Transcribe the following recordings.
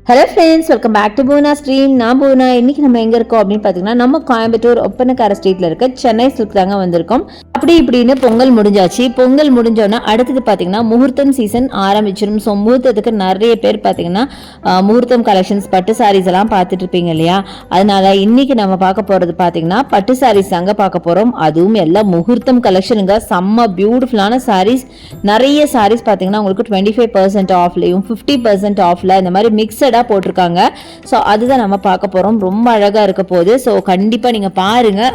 Hello friends, welcome back to Poona stream. நான் பூனா. இன்னைக்கு நம்ம எங்கே இருக்கோம் அப்படின்னு பார்த்தீங்கன்னா, நம்ம கோயம்புத்தூர் ஒப்பனக்கார ஸ்ட்ரீட்டில் இருக்க சென்னை சில்க் தாங்க வந்திருக்கோம். அப்படி இப்படின்னு பொங்கல் முடிஞ்சாச்சு. பொங்கல் முடிஞ்சோன்னா அடுத்தது பார்த்தீங்கன்னா முகூர்த்தம் சீசன் ஆரம்பிச்சிடும். ஸோ முகூர்த்தத்துக்கு நிறைய பேர் பார்த்தீங்கன்னா முகூர்த்தம் கலெக்ஷன்ஸ் பட்டு சாரீஸ் எல்லாம் பார்த்துட்டு இருப்பீங்க இல்லையா? அதனால இன்னைக்கு நம்ம பார்க்க போகிறது பார்த்தீங்கன்னா பட்டு சாரீஸ் தாங்க பார்க்க போகிறோம். அதுவும் எல்லாம் முகூர்த்தம் கலெக்ஷனுங்க. செம்ம பியூட்டிஃபுல்லான சாரீஸ். நிறைய சாரீஸ் பார்த்தீங்கன்னா உங்களுக்கு 25% ஆஃப்லையும் 50% ஆஃப்ல இந்த மாதிரி மிக்சட் போட்டிருக்காங்க. ஸோ அதுதான் நம்ம பார்க்க போகிறோம். ரொம்ப அழகாக இருக்க போகுது. ஸோ கண்டிப்பாக நீங்கள் பாருங்கள்.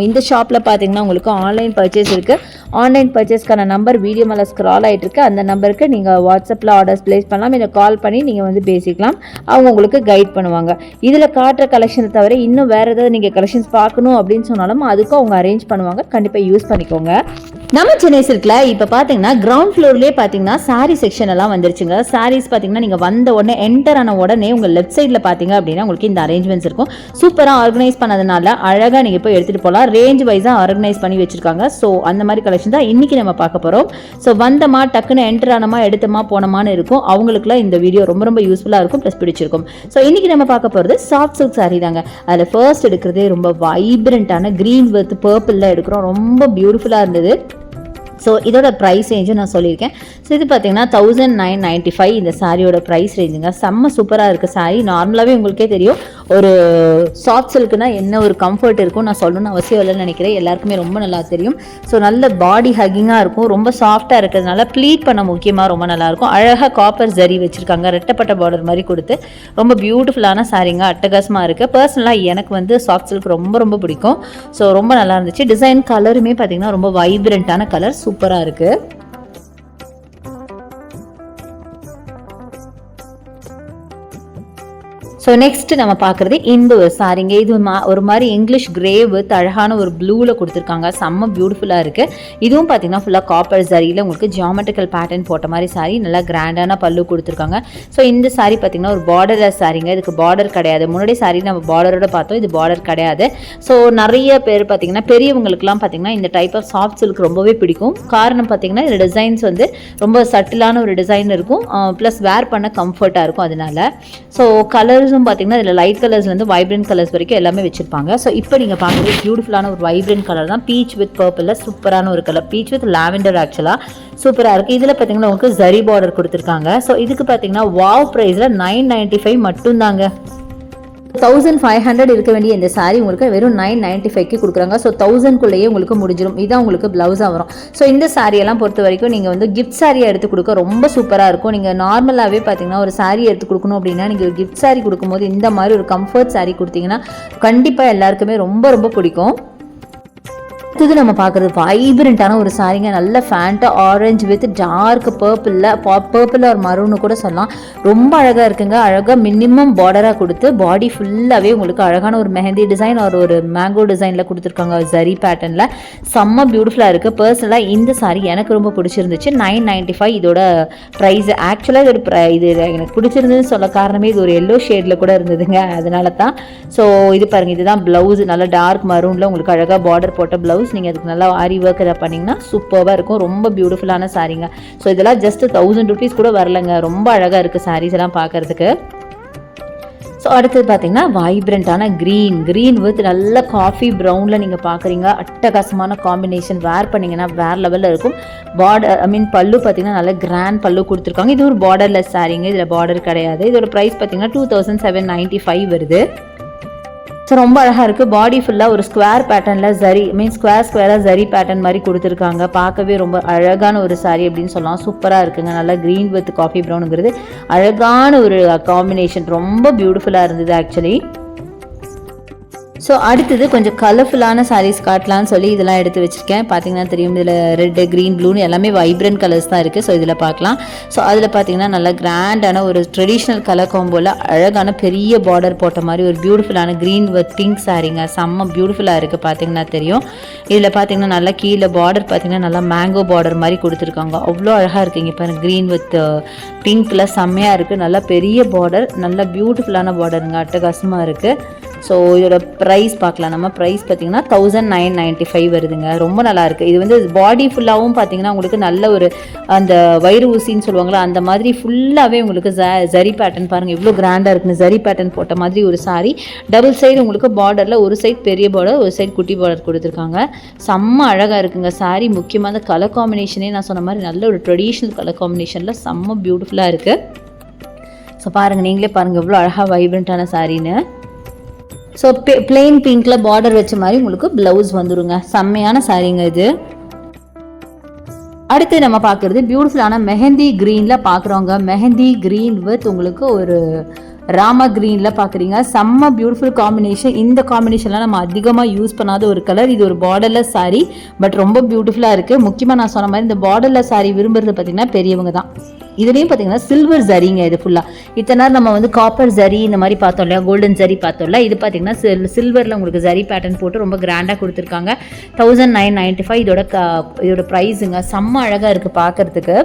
இந்த ஷாப்பில் பார்த்தீங்கன்னா உங்களுக்கு ஆன்லைன் பர்ச்சேஸ் இருக்குது. ஆன்லைன் பர்ச்சேஸ்க்கான நம்பர் வீடியோ மேலே ஸ்க்ரால் ஆகிட்டு இருக்கு. அந்த நம்பருக்கு நீங்கள் வாட்ஸ்அப்பில் ஆர்டர்ஸ் பிளேஸ் பண்ணலாம். இல்லை கால் பண்ணி நீங்கள் வந்து பேசிக்கலாம். அவங்க உங்களுக்கு கைட் பண்ணுவாங்க. இதில் காட்டுற கலெக்ஷனை தவிர இன்னும் வேறு ஏதாவது நீங்கள் கலெக்ஷன்ஸ் பார்க்கணும் அப்படின்னு சொன்னாலும் அதுக்கும் அவங்க அரேஞ்ச் பண்ணுவாங்க. கண்டிப்பாக யூஸ் பண்ணிக்கோங்க. நம்ம சென்னை சில்க்ல இப்போ பார்த்தீங்கன்னா கிரவுண்ட் ஃப்ளோர்லேயே பார்த்தீங்கன்னா சாரீ செக்ஷன் எல்லாம் வந்துருச்சுங்க. சாரீஸ் பார்த்தீங்கன்னா நீங்கள் வந்த உடனே என்டர் ஆன உடனே உங்கள் லெஃப்ட் சைடில் பார்த்தீங்க அப்படின்னா உங்களுக்கு இந்த அரேஞ்ச்மெண்ட்ஸ் இருக்கும். சூப்பராக ஆர்கனைஸ் பண்ணதுனால அழகாக நீங்கள் போய் எடுத்துகிட்டு போகலாம். ரேஞ்ச் வைஸாக ஆர்கனைஸ் பண்ணி வச்சிருக்காங்க. ஸோ அந்த மாதிரி கலெக்ஷன் தான் இன்றைக்கி நம்ம பார்க்க போகிறோம். ஸோ வந்தமா டக்குன்னு என்டர் ஆனமா எடுத்தமா போனமான்னு இருக்கும். அவங்களுக்குலாம் இந்த வீடியோ ரொம்ப ரொம்ப யூஸ்ஃபுல்லாக இருக்கும், ப்ளஸ் பிடிச்சிருக்கும். ஸோ இன்றைக்கி நம்ம பார்க்க போகிறது சாஃப்ட் சில்க் சாரீ தாங்க. அதில் ஃபர்ஸ்ட் எடுக்கிறதே ரொம்ப வைப்ரண்ட்டான க்ரீன் வித் பர்பிளில் எடுக்கிறோம். ரொம்ப பியூட்டிஃபுல்லாக இருந்தது. ஸோ இதோட ப்ரைஸ் ரேஞ்சும் நான் சொல்லியிருக்கேன். ஸோ இது பார்த்தீங்கன்னா 1995 இந்த சாரியோட ப்ரைஸ் ரேஞ்சுங்க. செம்ம சூப்பராக இருக்குது சாரீ. நார்மலாகவே உங்களுக்கே தெரியும் ஒரு சாஃப்ட் சில்க்குனா என்ன ஒரு கம்ஃபர்ட் இருக்கும் நான் சொல்லணும்னு அவசியம் இல்லைன்னு நினைக்கிறேன். எல்லாருக்குமே ரொம்ப நல்லா தெரியும். ஸோ நல்ல பாடி ஹக்கிங்காக இருக்கும். ரொம்ப சாஃப்டாக இருக்கிறதுனால ப்ளீட் பண்ண முக்கியமாக ரொம்ப நல்லாயிருக்கும். அழகாக காப்பர் ஜரி வச்சுருக்காங்க. ரெட்டப்பட்ட பார்டர் மாதிரி கொடுத்து ரொம்ப பியூட்டிஃபுல்லான சாரீங்க. அட்டகாசமாக இருக்குது. பர்சனலாக எனக்கு வந்து சாஃப்ட் சில்க் ரொம்ப ரொம்ப பிடிக்கும். ஸோ ரொம்ப நல்லா இருந்துச்சு. டிசைன் கலருமே பார்த்தீங்கன்னா ரொம்ப வைப்ரண்ட்டான கலர். சூப்பராக இருக்குது. ஸோ நெக்ஸ்ட் நம்ம பார்க்குறது இந்த ஒரு சாரீங்க. இது ஒரு மாதிரி இங்கிலீஷ் கிரே வித் அழகான ஒரு ப்ளூவில் கொடுத்துருக்காங்க. செம்ம பியூட்டிஃபுல்லாக இருக்குது. இதுவும் பார்த்தீங்கன்னா ஃபுல்லாக காப்பர் சாரியில் உங்களுக்கு ஜியாமெட்ரிக்கல் பேட்டர்ன் போட்ட மாதிரி சாரீ. நல்லா கிராண்டான பல்லு கொடுத்துருக்காங்க. ஸோ இந்த சாரீ பார்த்தீங்கன்னா ஒரு பார்டர்லெஸ் சாரீங்க. இதுக்கு பார்டர் கிடையாது. முன்னாடி சாரீ நம்ம பார்டரோட பார்த்தோம். இது பார்டர் கிடையாது. ஸோ நிறைய பேர் பார்த்தீங்கன்னா பெரியவங்களுக்குலாம் பார்த்தீங்கன்னா இந்த டைப் ஆஃப் சாஃப்ட் சில்க் ரொம்பவே பிடிக்கும். காரணம் பார்த்தீங்கன்னா இந்த டிசைன்ஸ் வந்து ரொம்ப சட்டிலான ஒரு டிசைன் இருக்கும். ப்ளஸ் வேர் பண்ண கம்ஃபர்ட்டாக இருக்கும். அதனால ஸோ கலர்ஸும் பார்த்தீங்கன்னா இதில் லைட் கலர்ஸ்லேருந்து வைப்ரண்ட் கலர்ஸ் வரைக்கும் எல்லாமே வச்சிருப்பாங்க. ஸோ இப்போ நீங்கள் பார்க்குறது பியூட்டிஃபுல்லான ஒரு வைப்ரண்ட் கலர் தான். பீச் வித் பர்பிளில் சூப்பரான ஒரு கலர். பீச் வித் லாவெண்டர் ஆக்சுவலாக சூப்பராக இருக்குது. இதில் பார்த்தீங்கன்னா உங்களுக்கு ஜரி பார்டர் கொடுத்துருக்காங்க. ஸோ இதுக்கு பார்த்தீங்கன்னா வாவ் ப்ரைஸில் 995 மட்டும்தாங்க. 1500 இருக்க வேண்டிய இந்த சாரீ உங்களுக்கு வெறும் 995க்கு கொடுக்குறாங்க. ஸோ 1000க்குள்ளேயே உங்களுக்கு முடிஞ்சிடும். இதான் உங்களுக்கு ப்ளவுஸாக வரும். ஸோ இந்த சாரியெல்லாம் பொறுத்த வரைக்கும் நீங்கள் வந்து கிஃப்ட் சாரியை எடுத்து கொடுக்க ரொம்ப சூப்பராக இருக்கும். நீங்கள் நார்மலாகவே பார்த்தீங்கன்னா ஒரு சாரீ எடுத்து கொடுக்கணும் அப்படின்னா நீங்கள் கிஃப்ட் சாரீ கொடுக்கும்போது இந்த மாதிரி ஒரு கம்ஃபர்ட் சாரீ கொடுத்தீங்கன்னா கண்டிப்பாக எல்லாருக்குமே ரொம்ப ரொம்ப பிடிக்கும். அடுத்தது நம்ம பார்க்குறது வைப்ரண்ட்டான ஒரு சாரீங்க. நல்ல ஃபேண்டா ஆரஞ்சு வித் டார்க் பர்பிளில் ஒரு மரூன்னு கூட சொல்லலாம். ரொம்ப அழகாக இருக்குங்க. அழகாக மினிமம் பார்டராக கொடுத்து பாடி ஃபுல்லாகவே உங்களுக்கு அழகான ஒரு மெஹந்தி டிசைன் ஒரு மேங்கோ டிசைனில் கொடுத்துருக்காங்க. ஜரி பேட்டர்னில் செம்ம பியூட்டிஃபுல்லாக இருக்குது. பர்சனலாக இந்த சாரீ எனக்கு ரொம்ப பிடிச்சிருந்துச்சு. 995 இதோட ப்ரைஸ். ஆக்சுவலாக இது எனக்கு பிடிச்சிருந்ததுன்னு சொல்ல காரணமே இது ஒரு எல்லோ ஷேடில் கூட இருந்ததுங்க. அதனால தான். ஸோ இது பாருங்கள், இதுதான் ப்ளவுஸ். நல்லா டார்க் மரூனில் உங்களுக்கு அழகாக பார்டர் போட்ட ப்ளவுஸ். நீங்கள் அதுக்கு நல்லா ஆரி ஒர்க் எதாவது பண்ணிங்கன்னா சூப்பராக இருக்கும். ரொம்ப பியூட்டிஃபுல்லான சாரீங்க. ஸோ இதெல்லாம் ஜஸ்ட் 1000 rupees கூட வரலங்க. ரொம்ப அழகாக இருக்குது சாரீஸ் எல்லாம் பார்க்குறதுக்கு. ஸோ அடுத்தது பார்த்தீங்கன்னா வைப்ரண்ட்டான க்ரீன் வித் நல்ல காஃபி ப்ரௌனில் நீங்கள் பார்க்குறீங்க. அட்டகாசமான காம்பினேஷன். வேர் பண்ணிங்கன்னா வேறு லெவலில் இருக்கும். பல்லு பார்த்தீங்கன்னா நல்ல கிராண்ட் பல்லு கொடுத்துருக்காங்க. இது ஒரு பார்டர்லெஸ் சாரீங்க. இதில் பார்டர் கிடையாது. இதோட ப்ரைஸ் பார்த்தீங்கன்னா 2795 வருது. ஸோ ரொம்ப அழகாக இருக்குது. பாடி ஃபுல்லாக ஒரு ஸ்கொயர் பேட்டர்னில் ஜரி ஸ்கொயராக ஜரி பேட்டர்ன் மாதிரி கொடுத்துருக்காங்க. பார்க்கவே ரொம்ப அழகான ஒரு சாரீ அப்படின்னு சொல்லலாம். சூப்பராக இருக்குங்க. நல்லா க்ரீன் வித் காஃபி ப்ரௌனுங்கிறது அழகான ஒரு காம்பினேஷன். ரொம்ப பியூட்டிஃபுல்லாக இருந்தது ஆக்சுவலி. ஸோ அடுத்தது கொஞ்சம் கலர்ஃபுல்லான சாரீஸ் காட்டலான்னு சொல்லி இதெல்லாம் எடுத்து வச்சுருக்கேன். பார்த்தீங்கன்னா தெரியும், இதில் ரெட்டு க்ரீன் ப்ளூன்னு எல்லாமே வைப்ரண்ட் கலர்ஸ் தான் இருக்குது. ஸோ இதில் பார்க்கலாம். ஸோ அதில் பார்த்தீங்கன்னா நல்லா கிராண்டான ஒரு ட்ரெடிஷ்னல் கலர் காம்போவில் அழகான பெரிய பார்டர் போட்ட மாதிரி ஒரு பியூட்டிஃபுல்லான க்ரீன் வித் பிங்க் சாரீங்க. செம்ம பியூட்டிஃபுல்லாக இருக்குது. பார்த்தீங்கன்னா தெரியும். இதில் பார்த்தீங்கன்னா நல்லா கீழே பார்டர் பார்த்தீங்கன்னா நல்லா மேங்கோ பார்டர் மாதிரி கொடுத்துருக்காங்க. அவ்வளோ அழகாக இருக்குங்க. இப்போ க்ரீன் வித் பிங்க்கில் செம்மையாக இருக்குது. நல்லா பெரிய பார்டர், நல்லா பியூட்டிஃபுல்லான பார்டருங்க. அட்டகாசமாக இருக்குது. ஸோ இதோட ப்ரைஸ் பார்க்கலாம். நம்ம ப்ரைஸ் பார்த்திங்கன்னா 1995 வருதுங்க. ரொம்ப நல்லாயிருக்கு. இது வந்து பாடி ஃபுல்லாகவும் பார்த்திங்கன்னா உங்களுக்கு நல்ல ஒரு அந்த வயிறு ஊசின்னு சொல்லுவாங்களா அந்த மாதிரி ஃபுல்லாகவே உங்களுக்கு ஜரி பேட்டர்ன் பாருங்கள் எவ்வளோ கிராண்டாக இருக்குன்னு. ஜரி பேட்டர்ன் போட்ட மாதிரி ஒரு சாரீ. டபுள் சைடு உங்களுக்கு பார்டரில் ஒரு சைடு பெரிய பார்டர் ஒரு சைடு குட்டி பார்டர் கொடுத்துருக்காங்க. செம்ம அழகாக இருக்குங்க சாரீ. முக்கியமாக அந்த கலர் காம்பினேஷனே நான் சொன்ன மாதிரி நல்ல ஒரு ட்ரெடிஷ்னல் கலர் காம்பினேஷனில் செம்ம பியூட்டிஃபுல்லாக இருக்குது. ஸோ பாருங்கள், நீங்களே பாருங்கள் எவ்வளோ அழகாக வைப்ரண்ட்டான சாரீன்னு. ஸோ பிளெயின் பிங்க்கில் பார்டர் வச்ச மாதிரி உங்களுக்கு ப்ளவுஸ் வந்துடுங்க. செம்மையான சாரீங்க இது. அடுத்து நம்ம பார்க்குறது பியூட்டிஃபுல்லான மெஹந்தி க்ரீனில் பார்க்குறவங்க. மெஹந்தி க்ரீன் வித் உங்களுக்கு ஒரு ராமா க்ரீனில் பார்க்குறீங்க. செம்ம பியூட்டிஃபுல் காம்பினேஷன். இந்த காம்பினேஷன்லாம் நம்ம அதிகமாக யூஸ் பண்ணாத ஒரு கலர். இது ஒரு பார்டர்லெஸ் சாரீ, பட் ரொம்ப பியூட்டிஃபுல்லாக இருக்குது. முக்கியமாக நான் சொன்ன மாதிரி இந்த பார்டர்லெஸ் சாரீ விரும்புறது பார்த்திங்கன்னா பெரியவங்க தான். இதுலேயும் பார்த்தீங்கன்னா சில்வர் ஜரிங்க. இது ஃபுல்லாக இத்தனை நேரம் நம்ம வந்து காப்பர் ஜரி இந்த மாதிரி பார்த்தோம் இல்லையா, கோல்டன் ஜரி பார்த்தோம்ல. இது பார்த்தீங்கன்னா சில்வரில் உங்களுக்கு ஜரி பேட்டர்ன் போட்டு ரொம்ப கிராண்டாக கொடுத்துருக்காங்க. 1995 இதோட ப்ரைஸுங்க. செம்ம அழகாக இருக்குது பார்க்குறதுக்கு.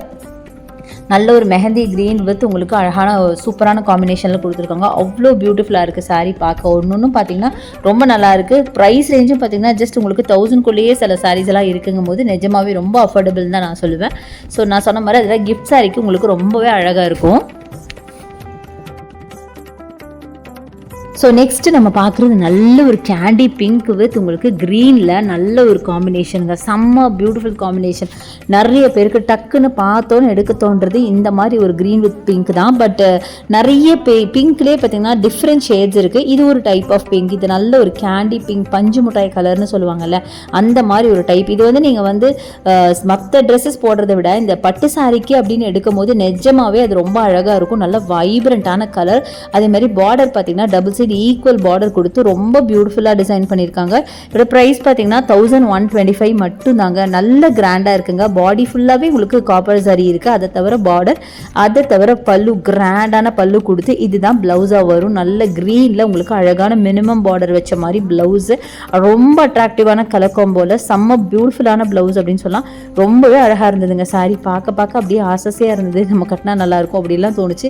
நல்ல ஒரு மெஹந்தி க்ரீன் வித் உங்களுக்கு அழகான சூப்பரான காம்பினேஷனில் கொடுத்துருக்காங்க. அவ்வளோ பியூட்டிஃபுல்லாக இருக்குது சாரீ பார்க்க. ஒன்றும் பார்த்தீங்கன்னா ரொம்ப நல்லாயிருக்கு. ப்ரைஸ் ரேஞ்சும் பார்த்தீங்கன்னா ஜஸ்ட் உங்களுக்கு 1000க்குள்ளேயே சில சாரீஸ் எல்லாம் இருக்குங்கும் போது நிஜமாவே ரொம்ப அஃபோர்டபுள் தான் நான் சொல்லுவேன். ஸோ நான் சொன்ன மாதிரி அதில் கிஃப்ட் சாரீக்கு உங்களுக்கு ரொம்பவே அழகாக இருக்கும். ஸோ நெக்ஸ்ட்டு நம்ம பார்க்குறது நல்ல ஒரு கேண்டி பிங்க் வித் உங்களுக்கு க்ரீனில் நல்ல ஒரு காம்பினேஷனுங்க. செம்ம பியூட்டிஃபுல் காம்பினேஷன். நிறைய பேருக்கு டக்குன்னு பார்த்தோன்னு எடுக்க தோன்றது இந்த மாதிரி ஒரு க்ரீன் வித் பிங்க் தான். பட் நிறைய பிங்க்லேயே பார்த்தீங்கன்னா டிஃப்ரெண்ட் ஷேட்ஸ் இருக்குது. இது ஒரு டைப் ஆஃப் பிங்க். இது நல்ல ஒரு கேண்டி பிங்க், பஞ்சு மிட்டாய் கலர்னு சொல்லுவாங்கல்ல அந்த மாதிரி ஒரு டைப். இது வந்து நீங்கள் வந்து மற்ற ட்ரெஸ்ஸஸ் போடுறத விட இந்த பட்டு சாரிக்கு அப்படின்னு எடுக்கும் போது நிஜமாவே அது ரொம்ப அழகாக இருக்கும். நல்ல வைப்ரண்ட்டான கலர். அதே மாதிரி பார்டர் பார்த்தீங்கன்னா டபுள் சைடு ஈக்குவல் பார்டர் கொடுத்து ரொம்ப பியூட்டிஃபுல்லாக டிசைன் பண்ணியிருக்காங்க. இதோட ப்ரைஸ் பார்த்தீங்கன்னா 1125 மட்டும் தாங்க. நல்ல கிராண்டாக இருக்குங்க. பாடி ஃபுல்லாகவே உங்களுக்கு காப்பர் சரி இருக்குது. அதை தவிர பார்டர், அதை தவிர பல்லு கிராண்டான பல்லு கொடுத்து இதுதான் ப்ளவுஸாக வரும். நல்ல க்ரீனில் உங்களுக்கு அழகான மினிமம் பார்டர் வச்ச மாதிரி ப்ளவுஸு. ரொம்ப அட்ராக்டிவான கலர் காம்போல செம்ம பியூட்டிஃபுல்லான ப்ளவுஸ் அப்படின்னு சொல்லலாம். ரொம்பவே அழகாக இருந்ததுங்க சாரீ. பார்க்க அப்படியே ஆசையாக இருந்தது. நம்ம கட்டினா நல்லாயிருக்கும் அப்படிலாம் தோணுச்சு.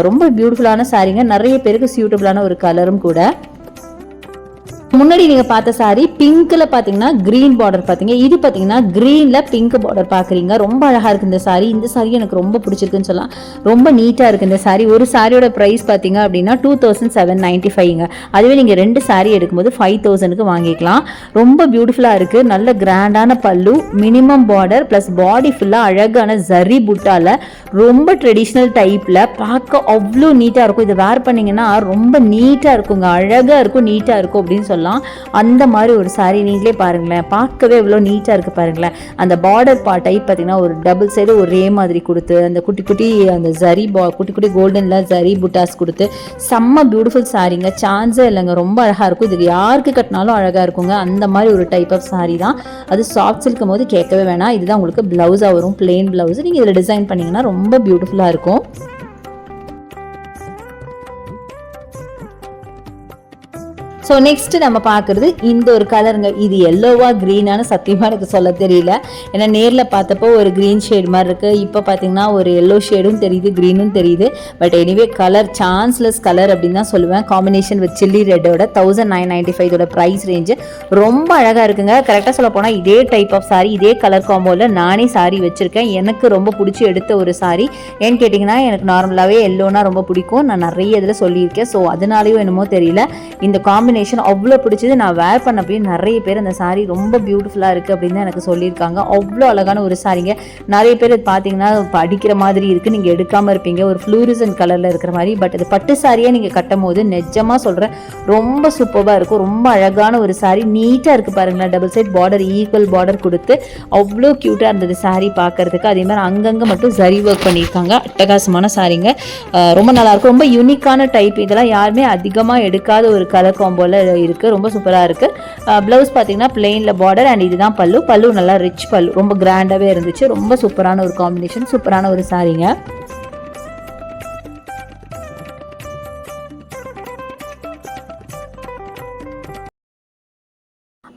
ரொம்ப பியூட்டிஃபுல்லான சாரீங்க. நிறைய பேருக்கு சூட்டபிளான ஒரு கலரும் கூட. முன்னாடி நீங்க பார்த்த சாரி பிங்க்ல பாத்தீங்கன்னா கிரீன் பார்டர் பாத்தீங்க. இது பாத்தீங்கன்னா கிரீன்ல பிங்க் பார்டர் பாக்குறீங்க. ரொம்ப அழகா இருக்கு இந்த சாரி. இந்த சாரி எனக்கு ரொம்ப பிடிச்சிருக்குன்னு சொல்லலாம். ரொம்ப நீட்டா இருக்கு இந்த சாரி. ஒரு சாரியோட பிரைஸ் பாத்தீங்க அப்படின்னா 2795ங்க. அதுவே நீங்க ரெண்டு சாரி எடுக்கும்போது 5000க்கு வாங்கிக்கலாம். ரொம்ப பியூட்டிஃபுல்லா இருக்கு. நல்ல கிராண்டான பல்லு, மினிமம் பார்டர் பிளஸ் பாடி ஃபுல்லா அழகான ஜரி புட்டால ரொம்ப ட்ரெடிஷ்னல் டைப்ல பார்க்க அவ்வளோ நீட்டா இருக்கும். இதை வேர் பண்ணீங்கன்னா ரொம்ப நீட்டா இருக்குங்க. அழகா இருக்கும், நீட்டா இருக்கும் அப்படின்னு சொல்லலாம். அந்த மாதிரி ஒரு சாரி நீங்களே பாருங்களேன். பார்க்கவே எவ்வளோ நீட்டாக இருக்குது பாருங்களேன். அந்த பார்டர் பார்ட் டைப் பார்த்தீங்கன்னா ஒரு டபுள் சைடு ஒரே மாதிரி கொடுத்து அந்த குட்டி குட்டி அந்த ஜரி குட்டி குட்டி கோல்டனில் ஜரி புட்டாஸ் கொடுத்து செம்ம பியூட்டிஃபுல் சாரீங்க. சான்ஸே இல்லைங்க. ரொம்ப அழகாக இருக்கும். இது யாருக்கு கட்டினாலும் அழகாக இருக்குங்க. அந்த மாதிரி ஒரு டைப் ஆஃப் சாரீ தான். அது சாஃப்ட் சில்க்கும் போது கேட்கவே வேணாம். இதுதான் உங்களுக்கு ப்ளவுஸாக வரும். Plain blouse. நீங்கள் இதில் டிசைன் பண்ணிங்கன்னா ரொம்ப பியூட்டிஃபுல்லாக இருக்கும். ஸோ நெக்ஸ்ட் நம்ம பார்க்குறது இந்த ஒரு கலருங்க. இது எல்லோவா க்ரீனானு சத்தியமாக எனக்கு சொல்ல தெரியல. ஏன்னா நேரில் பார்த்தப்போ ஒரு க்ரீன் ஷேட் மாதிரி இருக்குது. இப்போ பார்த்தீங்கன்னா ஒரு எல்லோ ஷேடும் தெரியுது, க்ரீனும் தெரியுது. But anyway colour chanceless colour அப்படின்னு தான் சொல்லுவேன். காம்பினேஷன் வித் சில்லி ரெட்டோட 1995 இதோட ப்ரைஸ் ரேஞ்சு ரொம்ப அழகாக இருக்குங்க. கரெக்டாக சொல்ல போனால் இதே டைப் ஆஃப் சாரி, இதே கலர் காம்போவில் நானே சாரி வச்சுருக்கேன். எனக்கு ரொம்ப பிடிச்சி எடுத்த ஒரு சாரி. ஏன்னு கேட்டிங்கன்னா எனக்கு நார்மலாகவே எல்லோனா ரொம்ப பிடிக்கும். நான் நிறைய இதில் சொல்லியிருக்கேன். ஸோ அதனாலேயும் என்னமோ தெரியல இந்த காம்பினேஷன் அவ்வளோ பிடிச்சது. நான் வேர் பண்ணப்போ நிறைய பேர் அந்த சாரீ ரொம்ப பியூட்டிஃபுல்லாக இருக்குது அப்படின்னு தான் எனக்கு சொல்லியிருக்காங்க. அவ்வளோ அழகான ஒரு சாரீங்க. நிறைய பேர் பார்த்தீங்கன்னா அடிக்கிற மாதிரி இருக்குது, நீங்கள் எடுக்காமல் இருப்பீங்க. ஒரு ஃப்ளூரிசன் கலரில் இருக்கிற மாதிரி. பட் இது பட்டு சாரியாக நீங்கள் கட்டும் போது நிஜமாக சொல்கிறேன் ரொம்ப சூப்பராக இருக்கும். ரொம்ப அழகான ஒரு சாரீ. நீட்டாக இருக்குது பாருங்களேன். Double side border, equal border கொடுத்து அவ்வளோ க்யூட்டாக இருந்தது சாரீ பார்க்கறதுக்கு. அதே மாதிரி அங்கங்கே மட்டும் ஜரி ஒர்க் பண்ணியிருக்காங்க. அட்டகாசமான சாரீங்க. ரொம்ப நல்லாயிருக்கும். ரொம்ப யூனிக்கான டைப். இதெல்லாம் யாருமே அதிகமாக எடுக்காத ஒரு கலர் காம்போல இருக்குது. ரொம்ப சூப்பராக இருக்குது. ப்ளவுஸ் பார்த்தீங்கன்னா பிளெயினில் பார்டர் அண்ட் இதுதான் பல்லு. பல்லு நல்லா ரிச் பல்லு. ரொம்ப கிராண்டாகவே இருந்துச்சு. ரொம்ப சூப்பரான ஒரு காம்பினேஷன், சூப்பரான ஒரு சாரீங்க.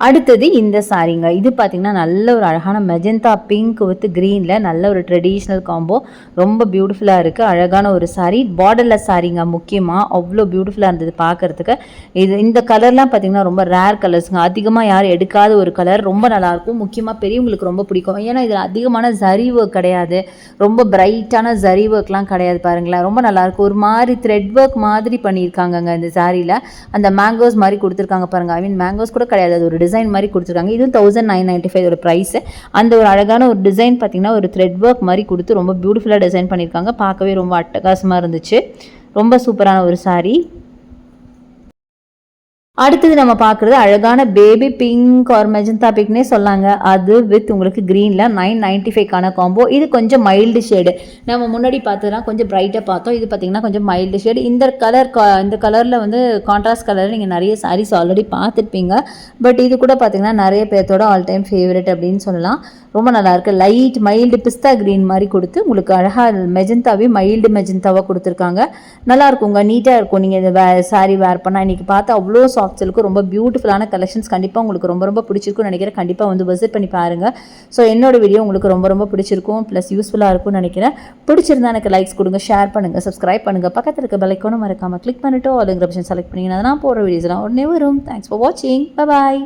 அடுத்தது இந்த சாரீங்க. இது பார்த்தீங்கன்னா நல்ல ஒரு அழகான மெஜந்தா பிங்க் வித் க்ரீனில் நல்ல ஒரு ட்ரெடிஷ்னல் காம்போ. ரொம்ப பியூட்டிஃபுல்லாக இருக்குது. அழகான ஒரு சாரீ. பார்டர்லெஸ் சாரீங்க. முக்கியமாக அவ்வளோ பியூட்டிஃபுல்லாக இருந்தது பார்க்குறதுக்கு. இந்த கலர்லாம் பார்த்தீங்கன்னா ரொம்ப ரேர் கலர்ஸுங்க. அதிகமாக யாரும் எடுக்காத ஒரு கலர். ரொம்ப நல்லாயிருக்கும். முக்கியமாக பெரியவங்களுக்கு ரொம்ப பிடிக்கும். ஏன்னா இதில் அதிகமான ஜரி ஒர்க் கிடையாது. ரொம்ப பிரைட்டான ஜரி ஒர்க்லாம் கிடையாது பாருங்களேன். ரொம்ப நல்லாயிருக்கும். ஒரு மாதிரி த்ரெட் ஒர்க் மாதிரி பண்ணியிருக்காங்கங்க இந்த சாரியில். அந்த மேங்கோஸ் மாதிரி கொடுத்துருக்காங்க பாருங்கள். ஐ மீன் மேங்கோஸ் கூட கிடையாது, அது ஒரு டிசைன் மாதிரி கொடுத்துருக்காங்க. இதுவும் 1995 ஒரு ப்ரைஸ். அந்த ஒரு அழகான ஒரு டிசைன் பார்த்தீங்கன்னா ஒரு த்ரெட் ஒர்க் மாதிரி கொடுத்து ரொம்ப பியூட்டிஃபுல்லாக டிசைன் பண்ணியிருக்காங்க. பார்க்கவே ரொம்ப அட்டகாசமாக இருந்துச்சு. ரொம்ப சூப்பரான ஒரு சாரீ. அடுத்தது நம்ம பார்க்குறது அழகான பேபி பிங்க் ஆர் மெஜந்தா பிங்க்னே சொல்லாங்க. அது வித் உங்களுக்கு க்ரீனில் 995க்கான காம்போ. இது கொஞ்சம் மைல்டு ஷேடு. நம்ம முன்னாடி பார்த்ததுலாம் கொஞ்சம் பிரைட்டாக பார்த்தோம். இது பார்த்திங்கன்னா கொஞ்சம் மைல்டு ஷேடு. இந்த கலரில் வந்து கான்ட்ராஸ்ட் கலரில் நீங்கள் நிறைய சாரீஸ் ஆல்ரெடி பார்த்துருப்பீங்க. பட் இது கூட பார்த்திங்கன்னா நிறைய பேர்த்தோட ஆல் டைம் ஃபேவரட் அப்படின்னு சொல்லலாம். ரொம்ப நல்லாயிருக்கு. லைட் மைல்டு பிஸ்தா க்ரீன் மாதிரி கொடுத்து உங்களுக்கு அழகாக மெஜந்தாவே மைல்டு மெஜந்தாவாக கொடுத்துருக்காங்க. நல்லாயிருக்குங்க, நீட்டாக இருக்கும். நீங்கள் இந்த சாரீ வேர் பண்ணால் இன்றைக்கி பார்த்தா அவ்வளோ சாஃப்ட் சில்க்கு ரொம்ப பியூட்டிஃபுல்லான கலெக்ஷன்ஸ். கண்டிப்பாக உங்களுக்கு ரொம்ப ரொம்ப பிடிச்சிருக்கும்னு நினைக்கிறேன். கண்டிப்பாக வந்து விசிட் பண்ணி பாருங்கள். ஸோ என்னோட வீடியோ உங்களுக்கு ரொம்ப ரொம்ப பிடிச்சிருக்கும், ப்ளஸ் யூஸ்ஃபுல்லாக இருக்கும்னு நினைக்கிறேன். பிடிச்சிருந்தா எனக்கு லைக்ஸ் கொடுங்க, ஷேர் பண்ணுங்கள், சப்ஸ்கிரைப் பண்ணுங்கள். பக்கத்தில் இருக்க பெல் ஐகானும் மறக்காமல் கிளிக் பண்ணிவிட்டு ஆளுங்கிற ஆப்ஷன் செலக்ட் பண்ணிங்கன்னா நான் போடுற வீடியோஸ்லாம் உடனே வரும். தேங்க்ஸ் ஃபார் வாட்சிங். Bye bye.